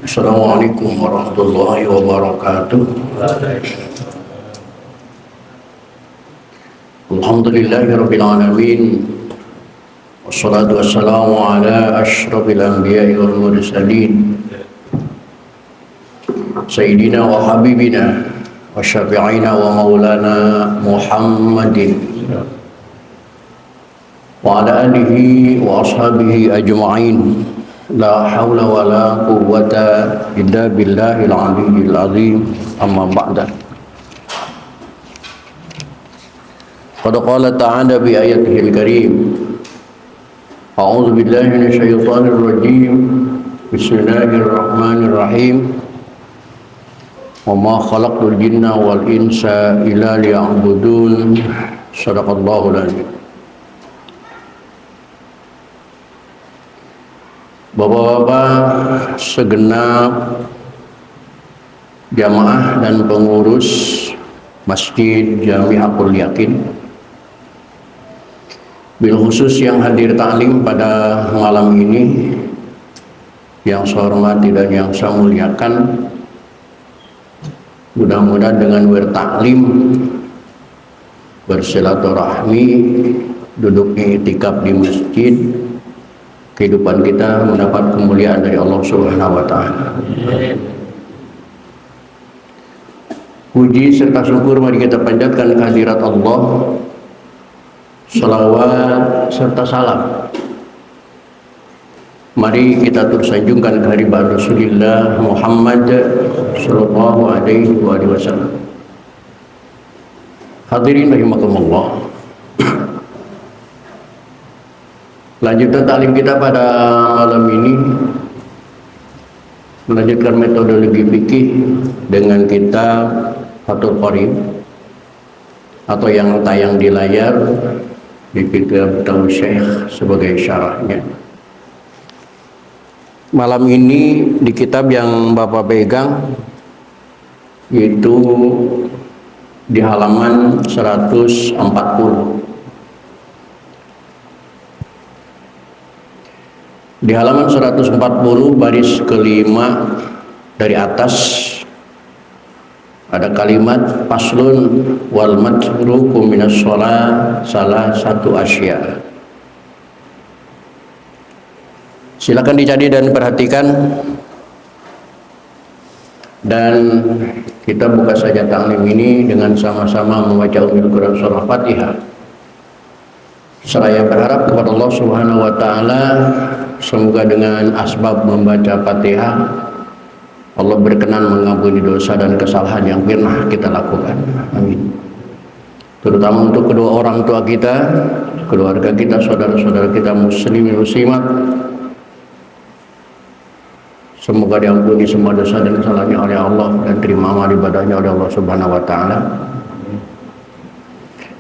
Assalamualaikum warahmatullahi wabarakatuh. Alhamdulillahirabbil alamin. Wassalatu wassalamu ala asyrafil anbiya'i wal mursalin. Sayyidina wa habibina wa syafi'ina wa maulana Muhammadin wa ala alihi wa ashabihi ajma'in. La haula wa la quwwata illa billahil aliyyil azim. Amma ba'da. Qad qala ta'ala bi ayatihil karim. A'udzu billahi minasyaitonir rajim. Bismillahirrahmanirrahim. Wa ma khalaqtul jinna wal insa illa liya'budun. Shadaqallahul azim. Bapak-bapak segenap jamaah dan pengurus Masjid Jami'atul Yakin, bil khusus yang hadir taklim pada malam ini, yang saya hormati dan yang saya muliakan, mudah-mudahan dengan bertaklim, bersilaturahmi, duduknya itikaf di masjid, kehidupan kita mendapat kemuliaan dari Allah Subhanahu wa taala. Puji serta syukur mari kita panjatkan kehadirat Allah. Salawat serta salam mari kita tersanjungkan kehadirat Rasulullah Muhammad sallallahu alaihi wasallam. Hadirin rahimakumullah. Lanjutan taklim kita pada malam ini melanjutkan metodologi fikih dengan kitab Fathul Qorib atau yang tayang di layar di kitab Syekh sebagai syarahnya. Malam ini di kitab yang Bapak pegang yaitu di halaman 140. Di halaman 140 baris kelima dari atas ada kalimat faslun wal matruku minas shalah salah satu asya. Silakan dicari dan perhatikan, dan kita buka saja taklim ini dengan sama-sama membaca Ummul Quran surah Fatihah. Saya berharap kepada Allah Subhanahu wa taala, semoga dengan asbab membaca Fatihah Allah berkenan mengampuni dosa dan kesalahan yang pernah kita lakukan. Amin. Terutama untuk kedua orang tua kita, keluarga kita, saudara-saudara kita muslimin muslimat. Semoga diampuni semua dosa dan kesalahannya oleh Allah dan terima amal ibadahnya oleh Allah Subhanahu wa taala.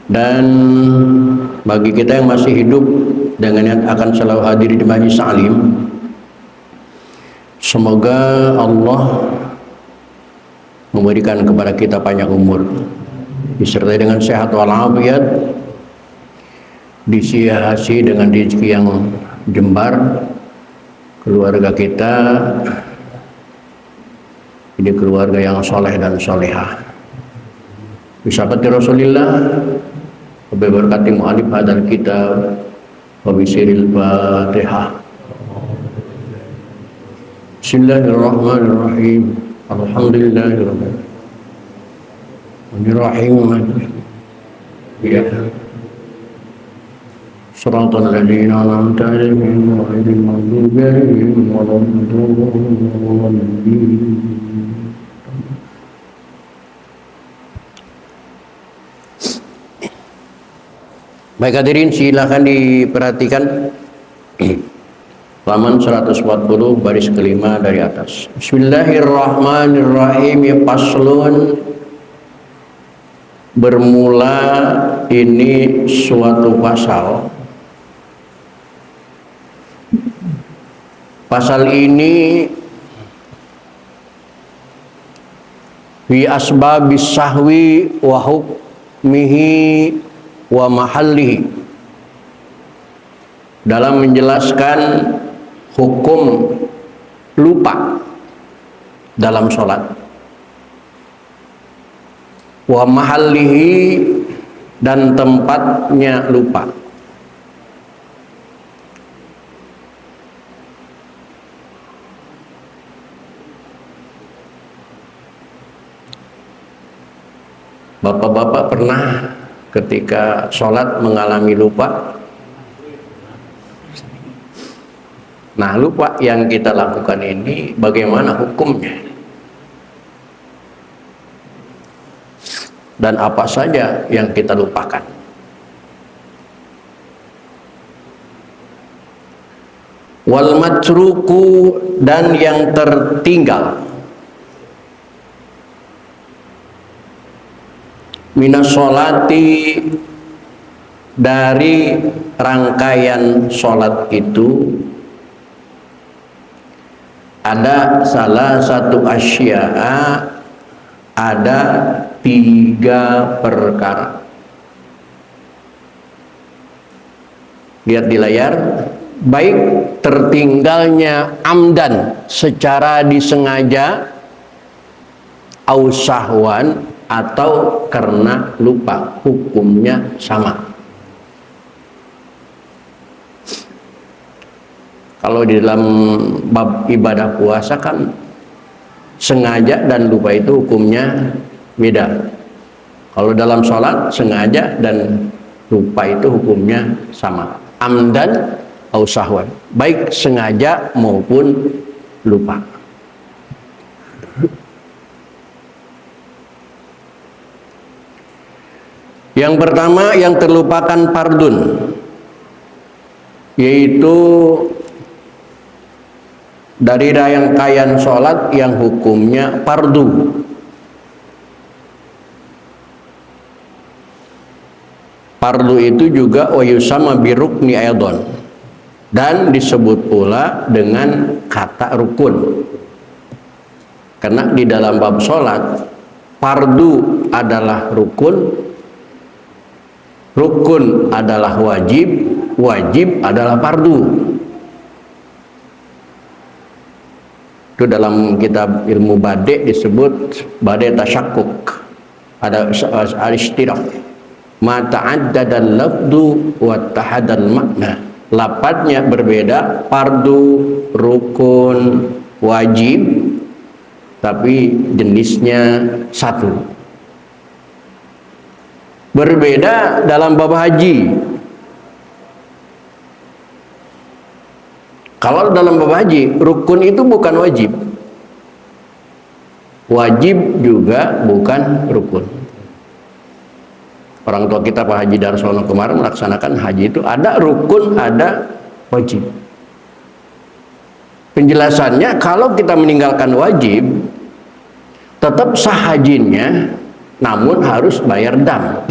Dan bagi kita yang masih hidup dengan yang akan selalu hadir di majlis taklim, semoga Allah memberikan kepada kita panjang umur disertai dengan sehat walafiat, dihiasi dengan rezeki yang jembar, keluarga kita ini keluarga yang soleh dan solehah. Bisafati Rasulillah berkati mu'alif hadal kitab wa bisiril Fatihah. Bismillahirrahmanirrahim. Alhamdulillahirabbil alamin. Ya. Shiratal ladzina an'amta 'alaihim ghairil maghdubi 'alaihim waladdallin. Baik hadirin, silakan diperhatikan halaman 140 baris kelima dari atas. Bismillahirrahmanirrahim. Ya, paslun, bermula ini suatu pasal. Pasal ini fi asbabis sahwi wa hukmihi wa mahallihi, dalam menjelaskan hukum lupa dalam sholat. Wa mahallihi, dan tempatnya lupa. Bapak-bapak pernah ketika sholat mengalami lupa? Nah, lupa yang kita lakukan ini bagaimana hukumnya? Dan apa saja yang kita lupakan? Wal matruku, dan yang tertinggal. Minas sholati, dari rangkaian sholat itu ada salah satu asya'a, ada 3 perkara. Lihat di layar, baik tertinggalnya amdan secara disengaja, au sahwan, atau karena lupa, hukumnya sama. Kalau di dalam bab ibadah puasa kan sengaja dan lupa itu hukumnya beda. Kalau dalam sholat sengaja dan lupa itu hukumnya sama. Amdan au sahwan, baik sengaja maupun lupa. Yang pertama yang terlupakan fardun, yaitu dari rangkaian sholat yang hukumnya fardu. Fardu itu juga wa yusama birukni aidon, dan disebut pula dengan kata rukun. Karena di dalam bab sholat, fardu adalah rukun, rukun adalah wajib, wajib adalah fardu. Itu dalam kitab ilmu bade disebut bade tasyakkuk, ada al-ishtirak, ma ta'addada al-lafdu wa tahadda al-makna. Lafadznya berbeda, fardu, rukun, wajib, tapi jenisnya satu. Berbeda dalam bab haji. Kalau dalam bab haji, rukun itu bukan wajib, wajib juga bukan rukun. Orang tua kita Pak Haji Darsono kemarin melaksanakan haji itu ada rukun, ada wajib. Penjelasannya, kalau kita meninggalkan wajib tetap sah hajinya, namun harus bayar dam.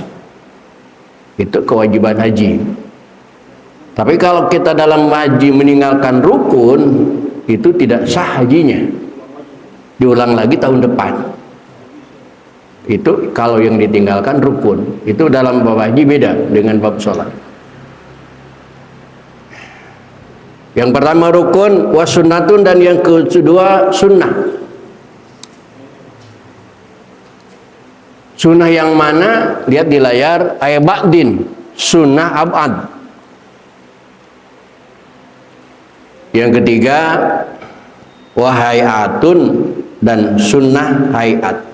Itu kewajiban haji. Tapi kalau kita dalam haji meninggalkan rukun, itu tidak sah hajinya, diulang lagi tahun depan. Itu kalau yang ditinggalkan rukun. Itu dalam bab haji beda dengan bab sholat. Yang pertama rukun, wasunnatun, dan yang kedua sunnah. Sunnah yang mana? Lihat di layar, ba'din, sunnah ab'ad. Yang ketiga, wahayatun, dan sunnah hayat.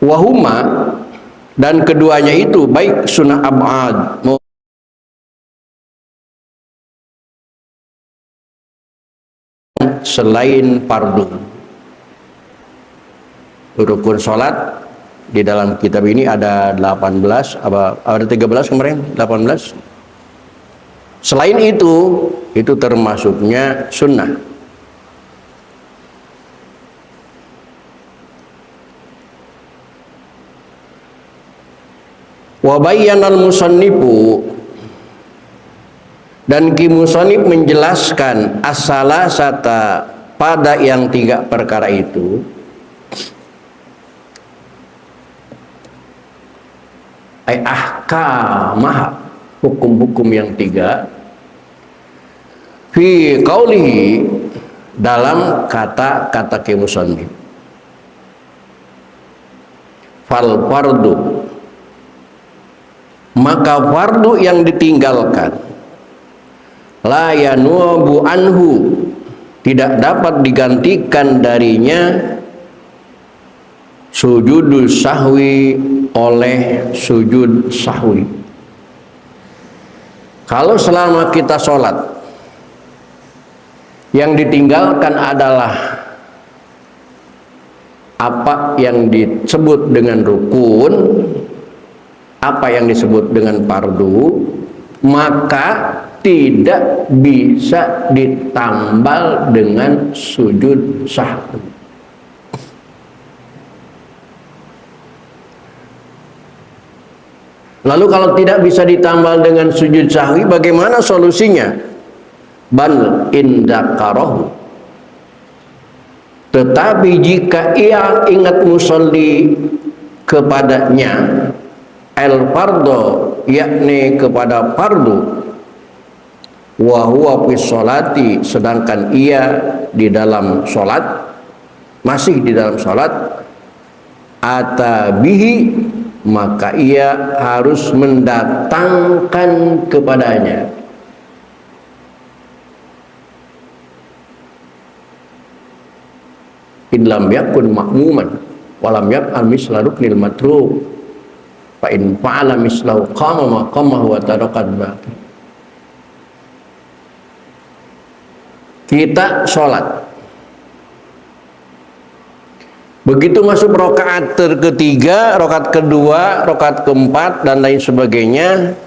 Wahuma, dan keduanya itu baik sunnah ab'ad selain fardu. Rukun sholat di dalam kitab ini ada 18, ada 13 kemarin, 18. Selain itu termasuknya sunnah. Wa bayyanal musannifu, dan Ki Musannif menjelaskan as-salasata, pada yang 3 perkara itu, ahkamah, hukum-hukum yang 3, fi qaulihi, dalam kata-kata musannif. Fal fardu, maka fardu yang ditinggalkan la yanubu anhu, tidak dapat digantikan darinya sujudul sahwi oleh sujud sahwi. Kalau selama kita sholat yang ditinggalkan adalah apa yang disebut dengan rukun, apa yang disebut dengan fardu, maka tidak bisa ditambal dengan sujud sahwi. Lalu kalau tidak bisa ditambal dengan sujud sahwi, bagaimana solusinya? Bal indakarohu, tetapi jika ia ingat musolli kepadanya el fardo, yakni kepada fardu, wa huwa fi sholati, sedangkan ia di dalam sholat, masih di dalam sholat, atabihi, maka ia harus mendatangkan kepadanya in lam yakun ma'muman walam yaf'al misla ruknil matruh fa in fa'ala mislahu qama maqamahu wa taraqad baqi. Kita sholat, begitu masuk rakaat ketiga, rakaat kedua, rakaat keempat dan lain sebagainya,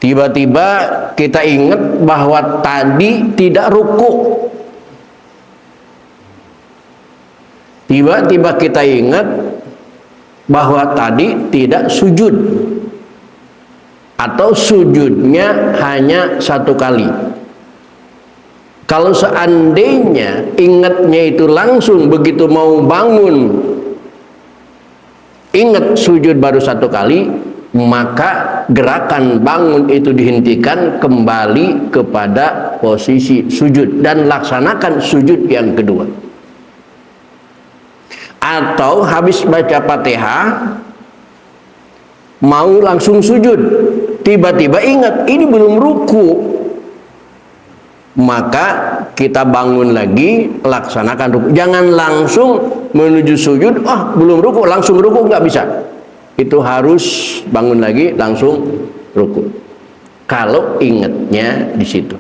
tiba-tiba kita ingat bahwa tadi tidak ruku. Tiba-tiba kita ingat bahwa tadi tidak sujud, atau sujudnya hanya satu kali. Kalau seandainya ingatnya itu langsung begitu mau bangun, ingat sujud baru satu kali, maka gerakan bangun itu dihentikan, kembali kepada posisi sujud dan laksanakan sujud yang kedua. Atau habis baca Fatihah mau langsung sujud, tiba-tiba ingat ini belum ruku, maka kita bangun lagi, laksanakan ruku. Jangan langsung menuju sujud, belum ruku, langsung ruku, nggak bisa. Itu harus bangun lagi, langsung ruku. Kalau ingatnya di situ.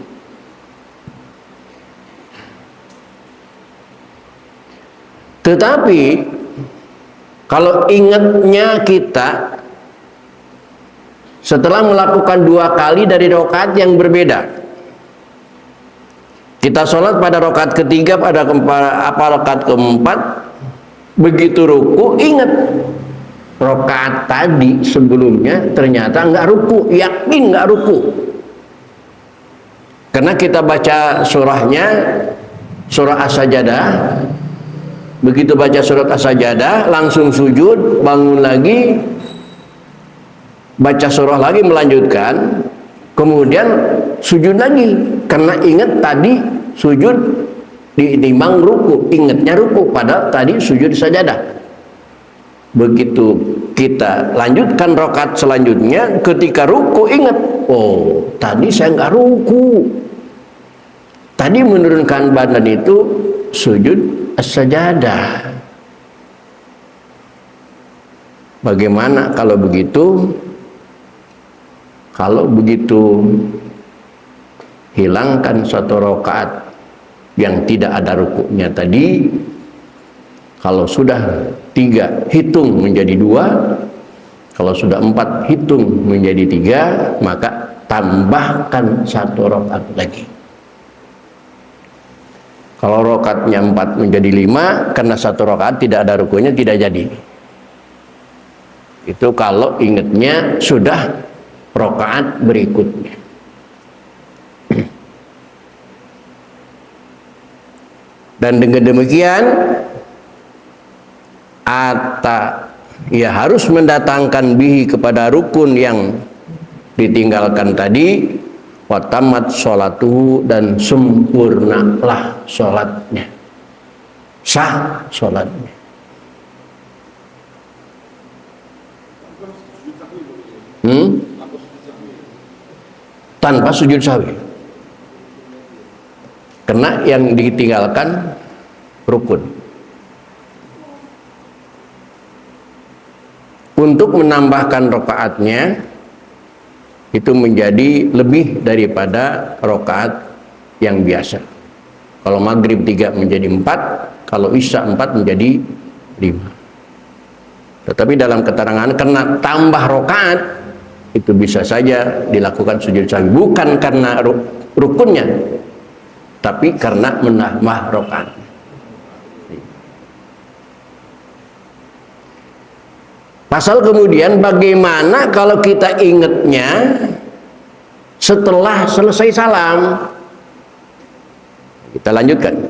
Tetapi kalau ingatnya kita setelah melakukan dua kali dari rakaat yang berbeda, kita sholat pada rakaat ketiga, pada rakaat keempat, begitu ruku ingat rakaat tadi sebelumnya ternyata nggak ruku, yakin nggak ruku, karena kita baca surahnya, surah As-Sajadah. Begitu baca surat As-Sajadah langsung sujud, bangun lagi, baca surah lagi, melanjutkan, kemudian sujud lagi karena ingat tadi sujud ditimbang ruku, ingatnya ruku pada tadi sujud sajadah. Begitu kita lanjutkan rakaat selanjutnya, ketika ruku ingat, oh tadi saya nggak ruku, tadi menurunkan badan itu sujud as-sajadah. Bagaimana kalau begitu? Kalau begitu, hilangkan satu rakaat yang tidak ada rukuknya tadi. Kalau sudah 3, hitung menjadi 2. Kalau sudah 4, hitung menjadi 3. Maka tambahkan satu rakaat lagi. Kalau rakaatnya 4 menjadi 5, karena satu rakaat tidak ada rukunya, tidak jadi. Itu kalau ingatnya sudah rakaat berikutnya. Dan dengan demikian ia harus mendatangkan bihi kepada rukun yang ditinggalkan tadi, wa tamat sholatuhu, dan sempurnalah sholatnya, sah sholatnya. Tanpa sujud sahwi, karena yang ditinggalkan rukun. Untuk menambahkan rakaatnya itu menjadi lebih daripada rakaat yang biasa. Kalau maghrib 3 menjadi 4, kalau isya 4 menjadi 5. Tetapi dalam keterangan karena tambah rakaat itu bisa saja dilakukan sujud sahwi, bukan karena rukunnya, tapi karena menambah rakaat. Pasal kemudian bagaimana kalau kita ingatnya setelah selesai salam? Kita lanjutkan.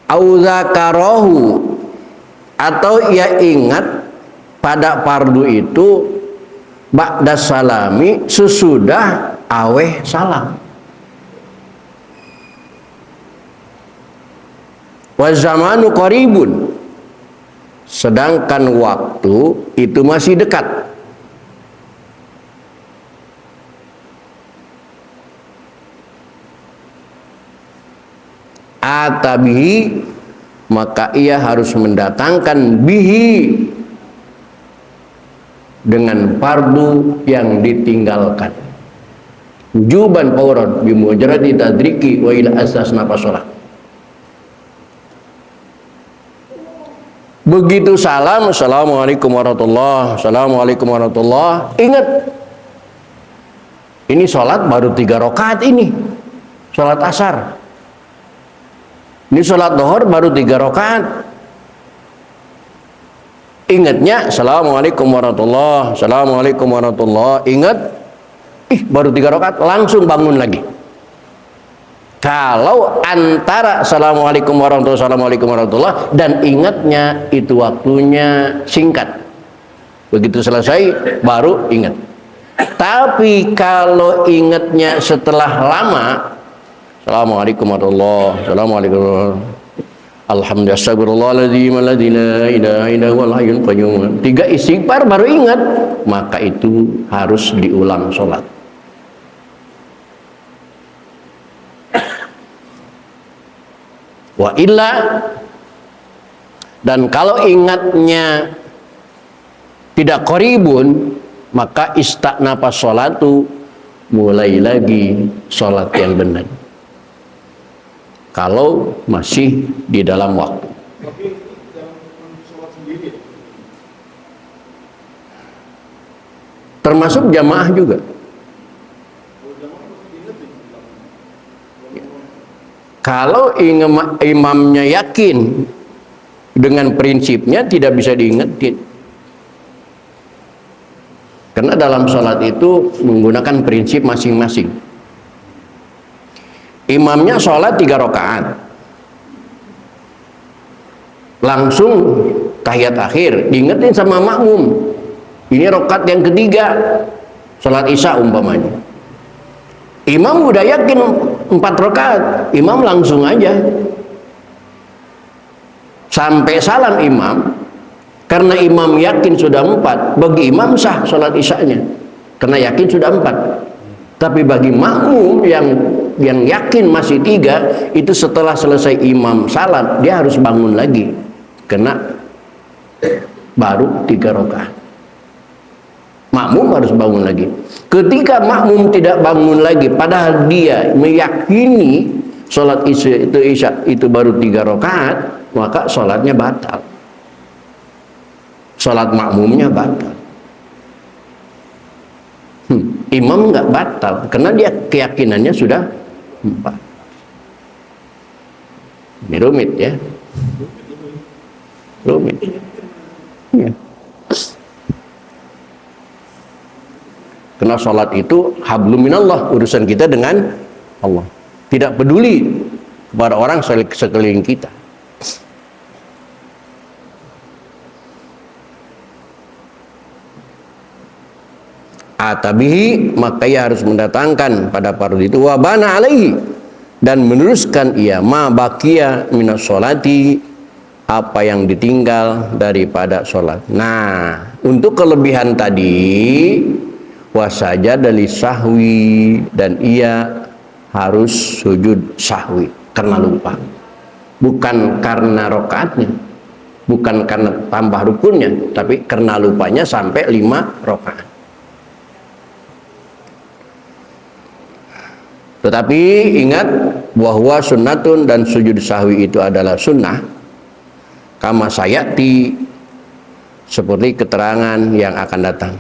Au zakarahu, atau ia ingat pada fardu itu ba'da salami, sesudah aweh salam. Wa zamanu qaribun, sedangkan waktu itu masih dekat. Atabihi, maka ia harus mendatangkan bihi, dengan fardu yang ditinggalkan. Wujuban fawran bi mujarradi tadriki wa ila asas nafasolah. Begitu salam, assalamualaikum warahmatullahi, assalamualaikum warahmatullahi, ingat ini sholat baru 3 rakaat, ini sholat asar, ini sholat zuhur baru 3 rakaat. Ingatnya assalamualaikum warahmatullahi, assalamualaikum warahmatullahi, ingat baru 3 rakaat, langsung bangun lagi. Kalau antara assalamualaikum warahmatullahi, assalamualaikum warahmatullahi dan ingatnya itu waktunya singkat, begitu selesai baru ingat. Tapi kalau ingatnya setelah lama, assalamualaikum warahmatullahi, assalamualaikum alhamdulillah, astagfirullahaladzim alladzi la ilaha illa huwal hayyul qayyum, 3 istighfar baru ingat, maka itu harus diulang sholat. Wa illa, dan kalau ingatnya tidak qaribun, maka istanafa sholatu, mulai lagi sholat yang benar kalau masih di dalam waktu. Tapi dalam sholat sendiri, termasuk jamaah juga. Kalau imamnya yakin dengan prinsipnya, tidak bisa diingetin. Karena dalam sholat itu menggunakan prinsip masing-masing. Imamnya sholat 3 rakaat, langsung tahiyat akhir, diingetin sama makmum, ini rakaat yang ketiga, sholat isya umpamanya. Imam udah yakin 4 rakaat, imam langsung aja sampai salam imam, karena imam yakin sudah 4, bagi imam sah sholat isyanya karena yakin sudah 4. Tapi bagi makmum yang yakin masih 3, itu setelah selesai imam salam dia harus bangun lagi karena baru 3 rakaat. Makmum harus bangun lagi. Ketika makmum tidak bangun lagi, padahal dia meyakini sholat isya itu baru 3 rakaat, maka sholatnya batal. Sholat makmumnya batal. Imam nggak batal, karena dia keyakinannya sudah 4. Ini rumit ya, rumit. Ya. Karena sholat itu hablum minallah, urusan kita dengan Allah. Tidak peduli kepada orang sekeliling kita. atabihi, maka ia harus mendatangkan pada fardu itu, wa bana alaihi, dan meneruskan ia ma baqiya minas sholati, apa yang ditinggal daripada sholat. Nah, untuk kelebihan tadi wasajada li sahwi, dan ia harus sujud sahwi karena lupa, bukan karena rakaatnya, bukan karena tambah rukunnya, tapi karena lupanya sampai 5 rakaat. Tetapi ingat bahwa sunnatun, dan sujud sahwi itu adalah sunnah, kama sayati, seperti keterangan yang akan datang.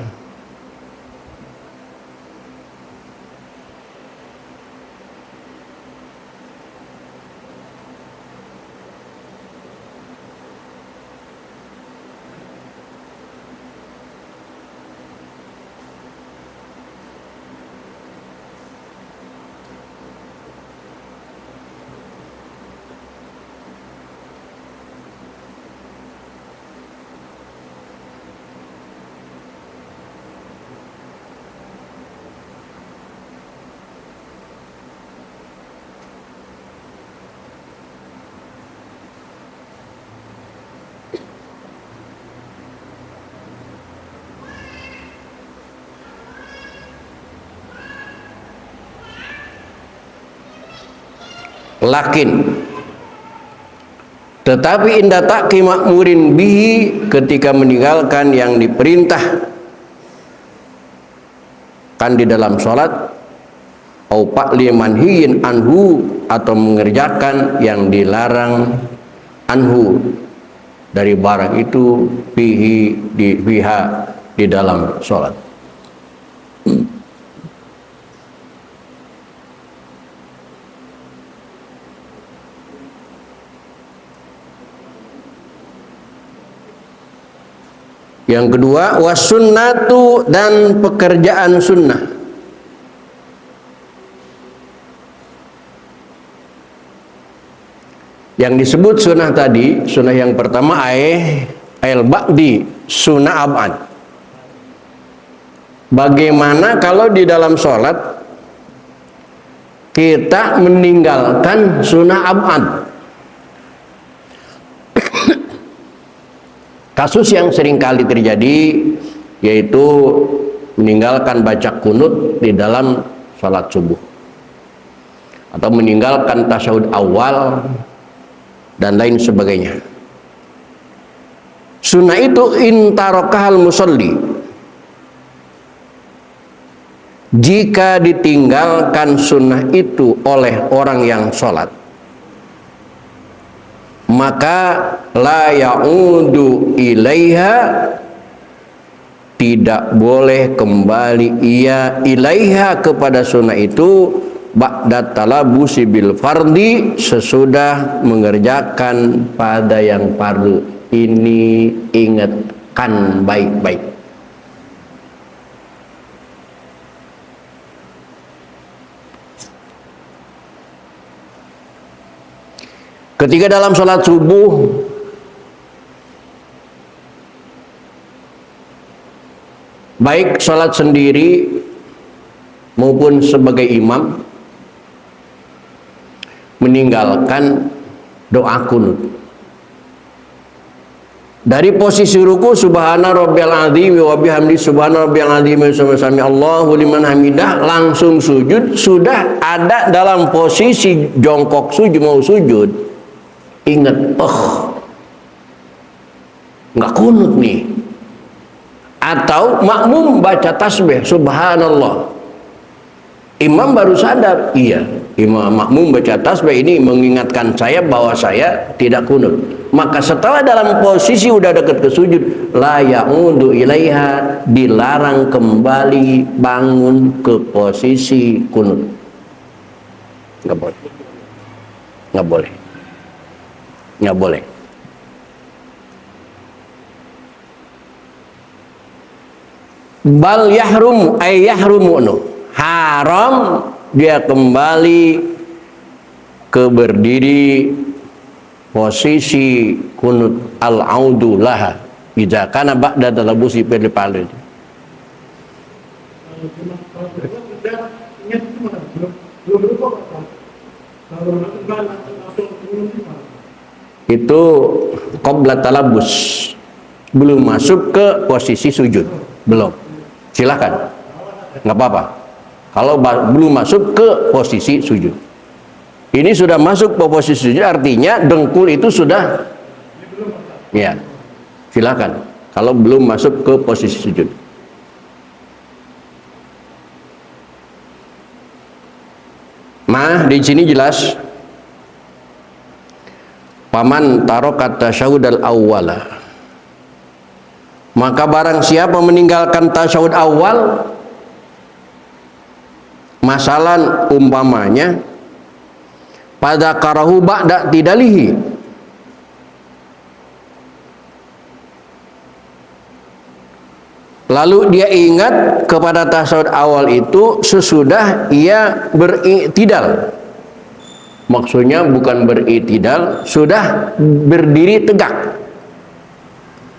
Lakin tetapi inda ta'ki makmurin bihi, ketika meninggalkan yang diperintah kan di dalam sholat, au fa'li manhiyin anhu, atau mengerjakan yang dilarang anhu dari barang itu, bihi di biha di dalam sholat. Yang kedua, wasunnatu, dan pekerjaan sunnah. Yang disebut sunnah tadi, sunnah yang pertama al ba'di, sunnah ab'ad. Bagaimana kalau di dalam sholat kita meninggalkan sunnah ab'ad? Kasus yang sering kali terjadi yaitu meninggalkan baca kunut di dalam salat subuh, atau meninggalkan tasyahud awal dan lain sebagainya. Sunnah itu intarokahal musalli, jika ditinggalkan sunnah itu oleh orang yang sholat, maka la ya'udu ilaiha, tidak boleh kembali ia ilaiha kepada sunnah itu, ba'da talabusi bil fardi, sesudah mengerjakan pada yang fardu. Ini ingatkan baik-baik. Ketika dalam sholat subuh baik sholat sendiri maupun sebagai imam, meninggalkan doa kunut dari posisi ruku, subhana rabbiyal azim wa bihamdi subhana rabbiyal azim wa sami Allahu liman hamidah, langsung sujud. Sudah ada dalam posisi jongkok sujud, mau sujud, ingat, nggak kunut nih. Atau makmum baca tasbih subhanallah, imam baru sadar, iya, imam makmum baca tasbih, ini mengingatkan saya bahwa saya tidak kunut. Maka setelah dalam posisi udah dekat ke sujud, la ya'udu ilaiha, dilarang kembali bangun ke posisi kunut. Nggak boleh, nggak boleh, nggak boleh. Bal yahrum ay yahrumu, haram dia kembali ke berdiri posisi kunut, al-audu laha idza kana ba'da talabusi bil palid. belum berubah kan? Kalau enggak langsung belum gimana? Itu qabla talabus, belum masuk ke posisi sujud, belum. Silakan, nggak apa-apa. Kalau belum masuk ke posisi sujud, ini sudah masuk ke posisi sujud, artinya dengkul itu sudah, ya. Silakan. Kalau belum masuk ke posisi sujud. Di sini jelas. Paman tarokat tasyahud al-awwala, maka barang siapa meninggalkan tasyahud awal, masalan umpamanya pada karahu ba'da tidalihi, lalu dia ingat kepada tasyahud awal itu sesudah ia beriktidal. Maksudnya bukan beriktidal, sudah berdiri tegak,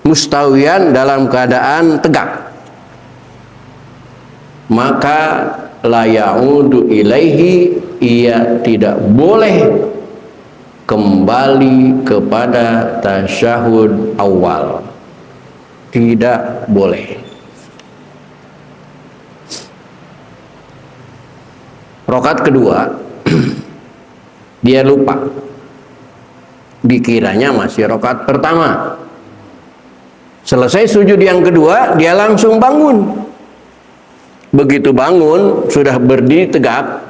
mustawiyan dalam keadaan tegak, maka la ya'udu ilaihi, ia tidak boleh kembali kepada tasyahud awal, tidak boleh. Rakaat kedua dia lupa, dikiranya masih rakaat pertama. Selesai sujud yang kedua, dia langsung bangun. Begitu bangun, sudah berdiri tegak.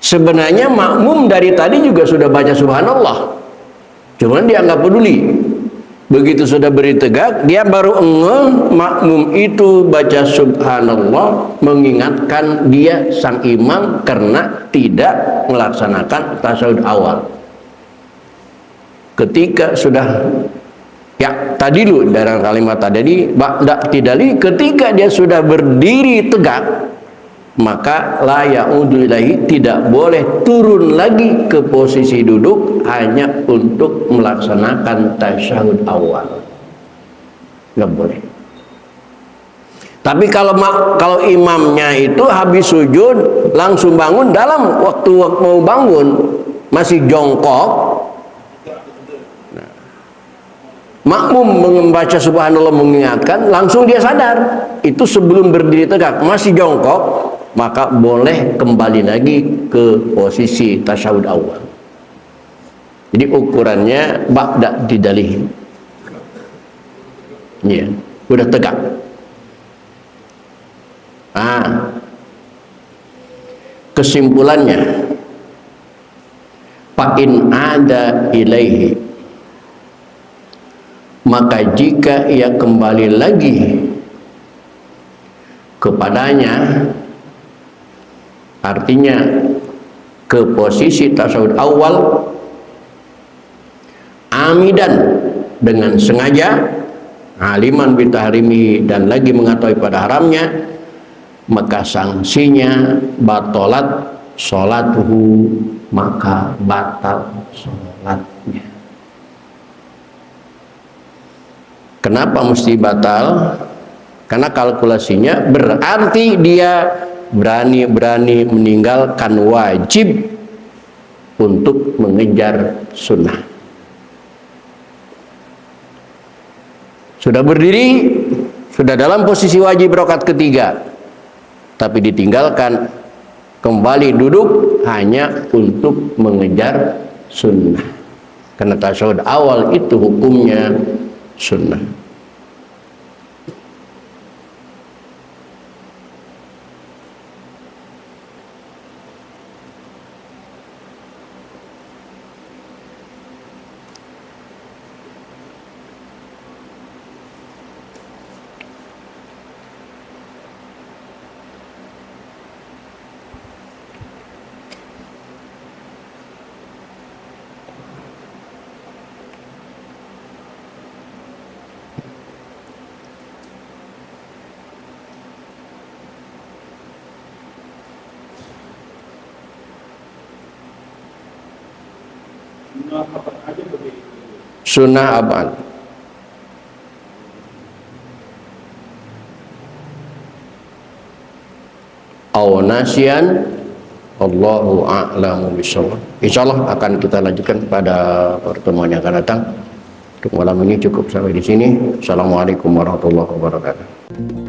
Sebenarnya makmum dari tadi juga sudah baca subhanallah, cuman dia nggak peduli. Begitu sudah berdiri tegak, dia baru makmum itu baca subhanallah, mengingatkan dia sang imam karena tidak melaksanakan tasyahud awal. Ketika sudah, ya tadi dulu dalam kalimat tadi ba'da tidali, ketika dia sudah berdiri tegak, maka la ya'udu ilaihi, tidak boleh turun lagi ke posisi duduk hanya untuk melaksanakan tasyahud awal, nggak boleh. Tapi kalau imamnya itu habis sujud langsung bangun, dalam waktu mau bangun masih jongkok, makmum membaca subhanallah mengingatkan, langsung dia sadar, itu sebelum berdiri tegak masih jongkok, maka boleh kembali lagi ke posisi tasyahud awal. Jadi ukurannya ba'da tidalihi, ya, udah tegak. Kesimpulannya, fa in ada ilaihi, maka jika ia kembali lagi kepadanya, artinya ke posisi tasyahud awal, amidan, dengan sengaja, aliman bitahrimi, dan lagi mengetahui pada haramnya, maka sanksinya batolat sholatuhu, maka batal sholatnya. Kenapa mesti batal? Karena kalkulasinya berarti dia berani-berani meninggalkan wajib untuk mengejar sunnah. Sudah berdiri, sudah dalam posisi wajib rakaat ketiga, tapi ditinggalkan kembali duduk hanya untuk mengejar sunnah. Karena tasyahud awal itu hukumnya sunnah. Sunnah apaan? Au nasian Allahu a'lamu bishawab. Insyaallah akan kita lanjutkan pada pertemuan yang akan datang. Untuk malam ini cukup sampai di sini. Assalamualaikum warahmatullahi wabarakatuh.